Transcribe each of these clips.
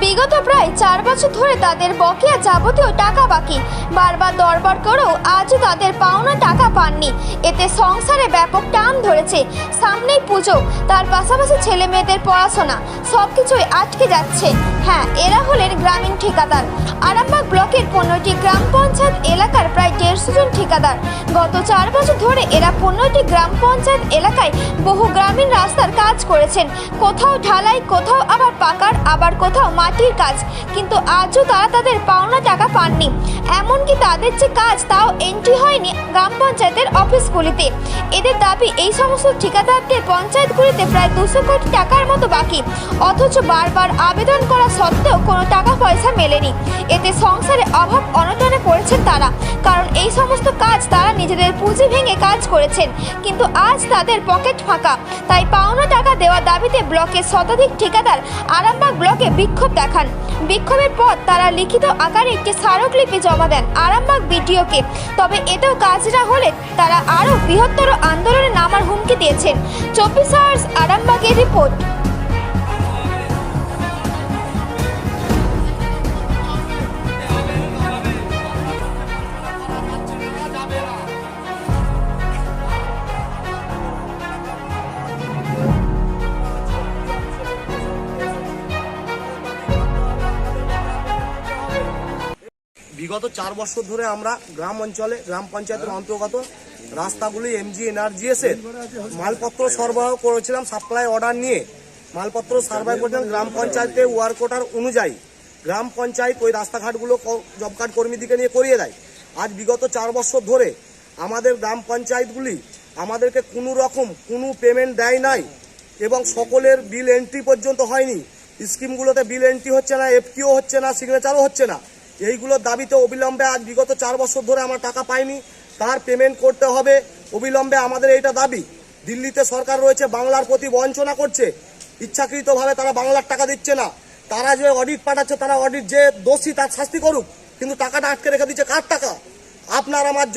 বিগত প্রায় 4 বছর ধরে তাদের বকেয়া যাবতীয় টাকা বাকি। বারবার দরবার করেও আজও তাদের পাওনা টাকা পাননি। এতে সংসারে ব্যাপক টান ধরেছে। সামনেই পুজো, তার পাশাপাশি ছেলে মেয়েদের পড়াশোনা, সবকিছুই আটকে যাচ্ছে। হ্যাঁ, এরা হলেন গ্রামীণ ঠিকাদার। আরামবাগ ব্লকের 15টি গ্রাম পঞ্চায়েত এলাকার প্রায় 150 জন ঠিকাদার। গত 4 বছর ধরে এরা 15টি গ্রাম পঞ্চায়েত এলাকায় বহু গ্রামীণ রাস্তার কাজ করেছেন। কোথাও ঢালাই, কোথাও আবার পাকার, আবার কোথাও মাটির কাজ। কিন্তু আজও তারা তাদের পাওনা টাকা পাননি। এমনকি তাদের যে কাজ তাও এন্ট্রি হয়নি গ্রাম পঞ্চায়েতের অফিসগুলিতে। এদের দাবি, এই সমস্ত ঠিকাদারদের পঞ্চায়েতগুলিতে প্রায় 200 কোটি টাকার মতো বাকি, অথচ বারবার আবেদন করা সত্ত্বেও কোনো টাকা পয়সা মেলেনি। এতে সংসারে অভাব অনটনে পড়েছেন তারা, কারণ এই সমস্ত কাজ তারা নিজেদের পুঁজি ভেঙে কাজ করেছেন। কিন্তু আজ তাদের পকেট ফাঁকা। তাই পাওনা টাকা দেওয়ার দাবিতে ব্লকের শতাধিক ঠিকাদার আরামবাগ ব্লকে বিক্ষোভ দেখান। বিক্ষোভের পর তারা লিখিত আকারে একটি স্মারকলিপি জমা দেন আরামবাগ বিডিওকে। তবে এতেও কাজ না হলে তারা আরও বৃহত্তর আন্দোলনে নামার হুমকি দিয়েছেন। 24 আওয়ার্স আরামবাগের রিপোর্ট। বিগত 4 বছর ধরে আমরা গ্রাম অঞ্চলে গ্রাম পঞ্চায়েতের অন্তর্গত রাস্তাগুলি এমজি এনআরজিএস এর মালপত্র সরবরাহ করেছিলাম। সাপ্লাই অর্ডার নিয়ে মালপত্র সার্ভাই করেছিলাম গ্রাম পঞ্চায়েতে ওয়ার্ক অর্ডার অনুযায়ী। গ্রাম পঞ্চায়েত ওই রাস্তাঘাটগুলো জব কার্ড কর্মীদিকে নিয়ে করিয়ে দেয়। আজ বিগত 4 বছর ধরে আমাদের গ্রাম পঞ্চায়েতগুলি আমাদেরকে কোনো রকম কোনো পেমেন্ট দেয় নাই এবং সকলের বিল এন্ট্রি পর্যন্ত হয়নি। স্কিমগুলোতে বিল এন্ট্রি হচ্ছে না, এফটিও হচ্ছে না, সিগনেচারও হচ্ছে না। এইগুলোর দাবিতে অবিলম্বে আজ বিগত 4 বছর ধরে আমরা টাকা পাইনি, তার পেমেন্ট করতে হবে অবিলম্বে, আমাদের এইটা দাবি। দিল্লিতে সরকার রয়েছে, বাংলার প্রতি বঞ্চনা করছে, ইচ্ছাকৃতভাবে তারা বাংলার টাকা দিচ্ছে না। তারা যে অডিট পাঠাচ্ছে, তারা অডিট যে দোষী তার শাস্তি করুক, কিন্তু টাকাটা আটকে রেখে দিচ্ছে। কার টাকা? আপনার আমার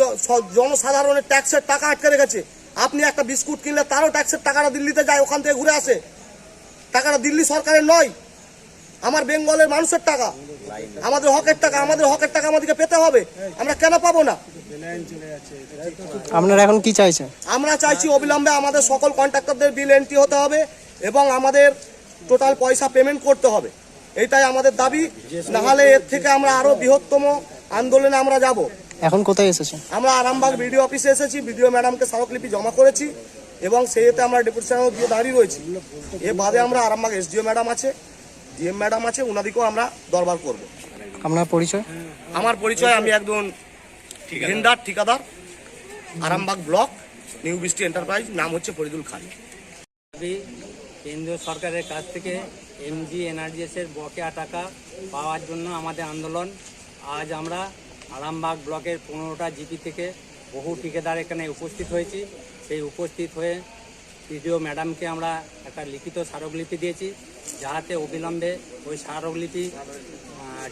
জনসাধারণের ট্যাক্সের টাকা আটকে রেখেছে। আপনি একটা বিস্কুট কিনলে তারও ট্যাক্সের টাকাটা দিল্লিতে যায়, ওখান থেকে ঘুরে আসে। টাকাটা দিল্লি সরকারের নয়, আমার বেঙ্গলের মানুষের টাকা, আমাদের হকের টাকা। আমাদের হকের টাকা আমাদেরকে পেতে হবে, আমরা কেন পাবো না? আপনারা এখন কি চাইছেন? আমরা চাইছি অবিলম্বে আমাদের সকল কন্ট্রাক্টরদের বিল এন্ট্রি হতে হবে এবং আমাদের টোটাল পয়সা পেমেন্ট করতে হবে। এইটাই আমাদের দাবি, নাহলে এর থেকে আমরা আরো বৃহত্তম আন্দোলনে আমরা যাব। এখন কোথায় এসেছেন? আমরা আরামবাগ বিডিও অফিসে এসেছি, বিডিও ম্যাডামকে স্মারকলিপি জমা করেছি এবং সেইতে আমরা ডেপুটেশনও দিয়ে দাঁড়িয়ে রয়েছি। এর বাদে আমরা আরামবাগ এসডিও ম্যাডাম আছে, ডিএম ম্যাডাম আছে, ওনাদিকেও আমরা দরবার করব। আপনার পরিচয়? আমার পরিচয়, আমি একজন ভেন্ডার ঠিকাদার, আরামবাগ ব্লক, নিউ বৃষ্টি এন্টারপ্রাইজ, নাম হচ্ছে ফরিদুল খান। কেন্দ্রীয় সরকারের কাছ থেকে এমজি এনআরজিএস এর বকেয়া টাকা পাওয়ার জন্য আমাদের আন্দোলন। আজ আমরা আরামবাগ ব্লকের 15টা জিপি থেকে বহু ঠিকাদার এখানে উপস্থিত হয়েছি। সেই উপস্থিত হয়ে বিডিও ম্যাডামকে আমরা একটা লিখিত স্মারকলিপি দিয়েছি, যাহাতে অবিলম্বে ওই স্মারকলিপি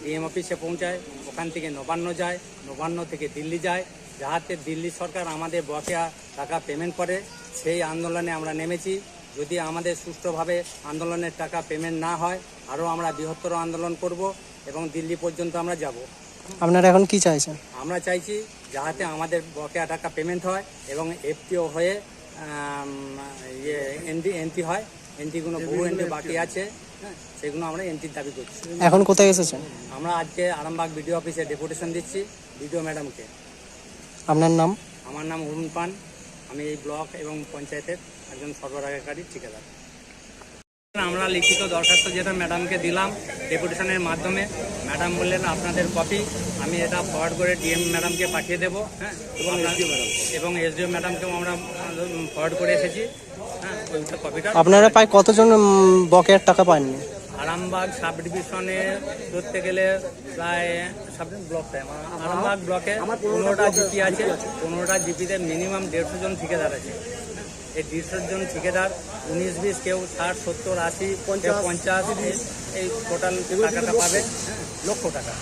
ডিএম অফিসে পৌঁছায়, ওখান থেকে নবান্ন যায়, নবান্ন থেকে দিল্লি যায়, যাহাতে দিল্লি সরকার আমাদের বকেয়া টাকা পেমেন্ট করে। সেই আন্দোলনে আমরা নেমেছি। যদি আমাদের সুষ্ঠুভাবে আন্দোলনের টাকা পেমেন্ট না হয়, আরও আমরা বৃহত্তর আন্দোলন করব এবং দিল্লি পর্যন্ত আমরা যাব। আপনারা এখন কি চাইছেন? আমরা চাইছি যাহাতে আমাদের বকেয়া টাকা পেমেন্ট হয় এবং এফটিও হয়ে এন্ট্রি হয়। এন্ট্রিগুলো বহু এন্ট্রি বাকি আছে, সেগুলো আমরা এন্ট্রির দাবি করছি। এখন কোথায় এসেছেন? আমরা আজকে আরামবাগ বিডিও অফিসে ডেপুটেশন দিচ্ছি বিডিও ম্যাডামকে। আপনার নাম? আমার নাম অরুণ পান, আমি এই ব্লক এবং পঞ্চায়েতের একজন সরবরাহকারী ঠিকাদার। আমরা লিখিত দরখাস্ত যেটা ম্যাডামকে দিলাম ডেপুটেশনের মাধ্যমে, ম্যাডাম বললেন আপনাদের কপি, আমি এটা ফরওয়ার্ড করে ডিএম ম্যাডামকে পাঠিয়ে দেবো। হ্যাঁ, এবং এসডিও ম্যাডামকেও আমরা ফরওয়ার্ড করে এসেছি। হ্যাঁ, ওইটা কপিটা। আপনারা প্রায় কতজন বকেয়ার টাকা পাননি? আরামবাগ সাব ডিভিশনে ধরতে গেলে প্রায় আরামবাগ ব্লকে 15টা জিপি আছে। 15টা জিপিতে মিনিমাম 150 জন ঠিকাদার আছে। এই 150 জন ঠিকাদার 19-20 কেউ 60, 70, 80, 50 এই টোটাল টাকাটা পাবে, লক্ষ টাকা।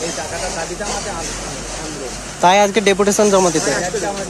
এই টাকাটা দাবিটা আমাদের আন্দোলন, তাই আজকে ডেপুটেশন জমা দিতে। আমরা